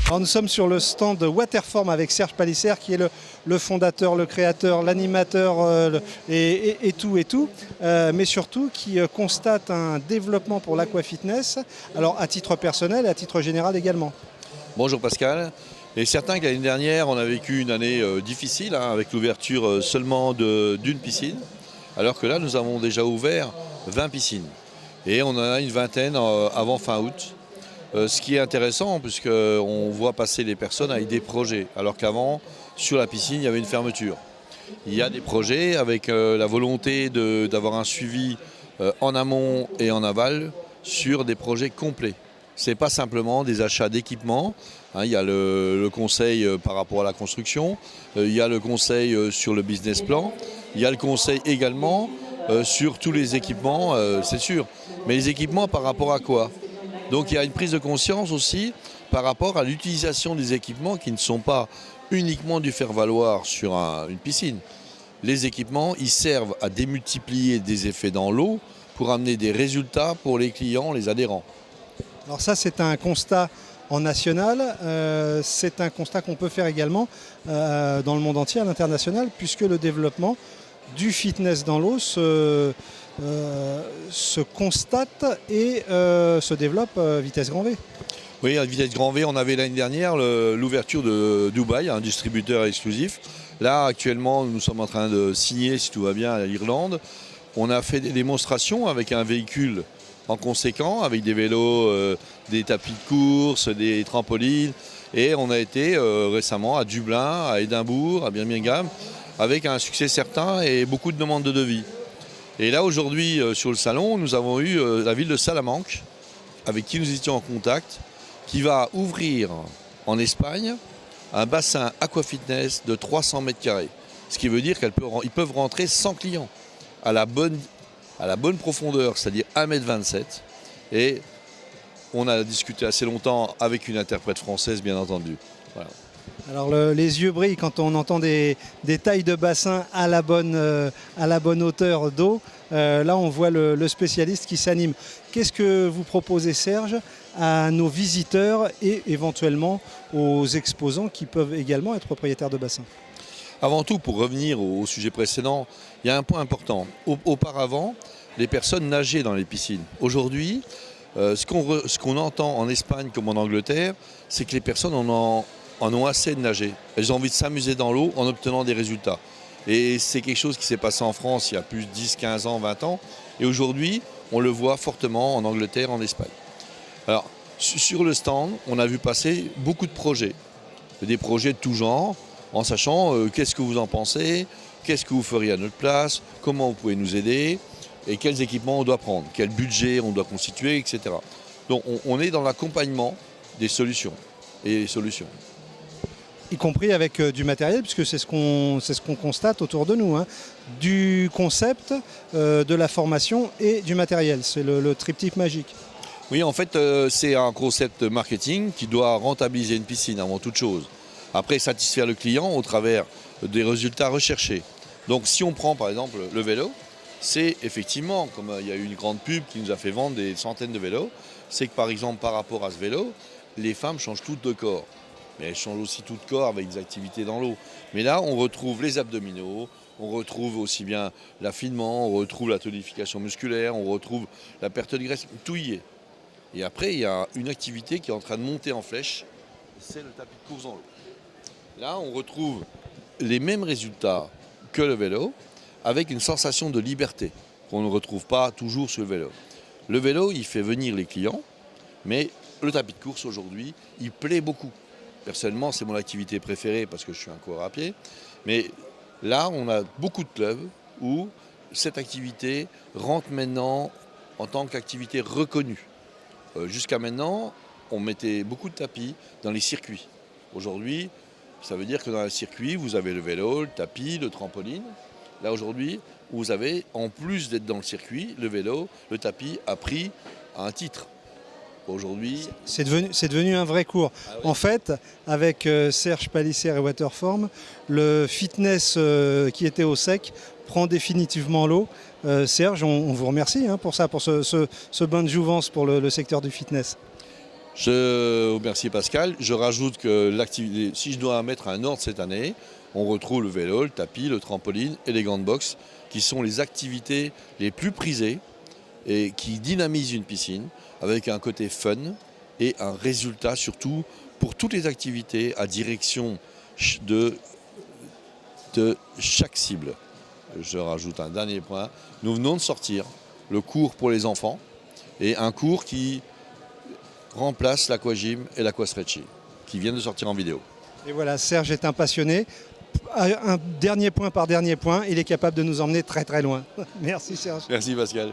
Alors nous sommes sur le stand de Waterform avec Serge Palissère qui est le fondateur, le créateur, l'animateur et tout, mais surtout qui constate un développement pour l'aquafitness, alors à titre personnel et à titre général également. Bonjour Pascal. Et certain que l'année dernière, on a vécu une année difficile avec l'ouverture seulement d'une piscine, alors que là, nous avons déjà ouvert 20 piscines. Et on en a une vingtaine avant fin août. Ce qui est intéressant, puisqu'on voit passer les personnes avec des projets, alors qu'avant, sur la piscine, il y avait une fermeture. Il y a des projets avec la volonté d'avoir un suivi en amont et en aval sur des projets complets. Ce n'est pas simplement des achats d'équipements. Il y a le conseil par rapport à la construction, il y a le conseil sur le business plan, il y a le conseil également sur tous les équipements, c'est sûr. Mais les équipements par rapport à quoi ? Donc il y a une prise de conscience aussi par rapport à l'utilisation des équipements qui ne sont pas uniquement du faire-valoir sur une piscine. Les équipements, ils servent à démultiplier des effets dans l'eau pour amener des résultats pour les clients, les adhérents. Alors ça, c'est un constat en national, c'est un constat qu'on peut faire également dans le monde entier, à l'international, puisque le développement du fitness dans l'eau se constate et se développe vitesse grand V. Oui, à vitesse grand V, on avait l'année dernière l'ouverture de Dubaï, un distributeur exclusif. Là, actuellement, nous sommes en train de signer, si tout va bien, à l'Irlande. On a fait des démonstrations avec un véhicule en conséquent, avec des vélos, des tapis de course, des trampolines. Et on a été récemment à Dublin, à Édimbourg, à Birmingham, avec un succès certain et beaucoup de demandes de devis. Et là, aujourd'hui, sur le salon, nous avons eu la ville de Salamanque, avec qui nous étions en contact, qui va ouvrir en Espagne un bassin aquafitness de 300 mètres carrés. Ce qui veut dire qu'ils peuvent rentrer 100 clients à la bonne profondeur, c'est-à-dire 1,27 m. Et on a discuté assez longtemps avec une interprète française, bien entendu. Voilà. Alors les yeux brillent quand on entend des tailles de bassin à la bonne hauteur d'eau. Là, on voit le spécialiste qui s'anime. Qu'est-ce que vous proposez, Serge, à nos visiteurs et éventuellement aux exposants qui peuvent également être propriétaires de bassins ? Avant tout, pour revenir au sujet précédent, il y a un point important. Auparavant, les personnes nageaient dans les piscines. Aujourd'hui, ce qu'on entend en Espagne comme en Angleterre, c'est que les personnes en ont assez de nager. Elles ont envie de s'amuser dans l'eau en obtenant des résultats. Et c'est quelque chose qui s'est passé en France il y a plus de 10, 15 ans, 20 ans. Et aujourd'hui, on le voit fortement en Angleterre, en Espagne. Alors, sur le stand, on a vu passer beaucoup de projets. Des projets de tout genre, en sachant qu'est-ce que vous en pensez, qu'est-ce que vous feriez à notre place, comment vous pouvez nous aider, et quels équipements on doit prendre, quel budget on doit constituer, etc. Donc on est dans l'accompagnement des solutions et solutions. Y compris avec du matériel, puisque c'est ce qu'on constate autour de nous, hein. Du concept, de la formation et du matériel. C'est le triptyque magique. Oui, en fait, c'est un concept marketing qui doit rentabiliser une piscine avant toute chose. Après, satisfaire le client au travers des résultats recherchés. Donc si on prend par exemple le vélo, c'est effectivement, comme il y a eu une grande pub qui nous a fait vendre des centaines de vélos, c'est que par exemple par rapport à ce vélo, les femmes changent toutes de corps. Mais elles changent aussi tout de corps avec des activités dans l'eau. Mais là, on retrouve les abdominaux, on retrouve aussi bien l'affinement, on retrouve la tonification musculaire, on retrouve la perte de graisse, tout y est. Et après, il y a une activité qui est en train de monter en flèche, c'est le tapis de course dans l'eau. Là, on retrouve les mêmes résultats que le vélo, avec une sensation de liberté qu'on ne retrouve pas toujours sur le vélo. Le vélo, il fait venir les clients, mais le tapis de course aujourd'hui, il plaît beaucoup. Personnellement, c'est mon activité préférée parce que je suis un coureur à pied. Mais là, on a beaucoup de clubs où cette activité rentre maintenant en tant qu'activité reconnue. Jusqu'à maintenant, on mettait beaucoup de tapis dans les circuits. Aujourd'hui, ça veut dire que dans un circuit, vous avez le vélo, le tapis, le trampoline. Là, aujourd'hui, vous avez, en plus d'être dans le circuit, le vélo, le tapis a pris un titre. Aujourd'hui, C'est devenu un vrai cours. Ah oui. En fait, avec Serge Palliser et Waterform, le fitness qui était au sec prend définitivement l'eau. Serge, on vous remercie pour ça, pour ce bain de jouvence pour le secteur du fitness. je vous remercie Pascal. Je rajoute que l'activité, si je dois mettre un ordre cette année, on retrouve le vélo, le tapis, le trampoline et les gants de boxe, qui sont les activités les plus prisées et qui dynamisent une piscine avec un côté fun et un résultat surtout pour toutes les activités à direction de chaque cible. Je rajoute un dernier point. Nous venons de sortir le cours pour les enfants et un cours qui remplace l'aquagym et l'aquastretching qui viennent de sortir en vidéo. Et voilà, Serge est un passionné. Un dernier point par dernier point, il est capable de nous emmener très très loin. Merci Serge. Merci Pascal.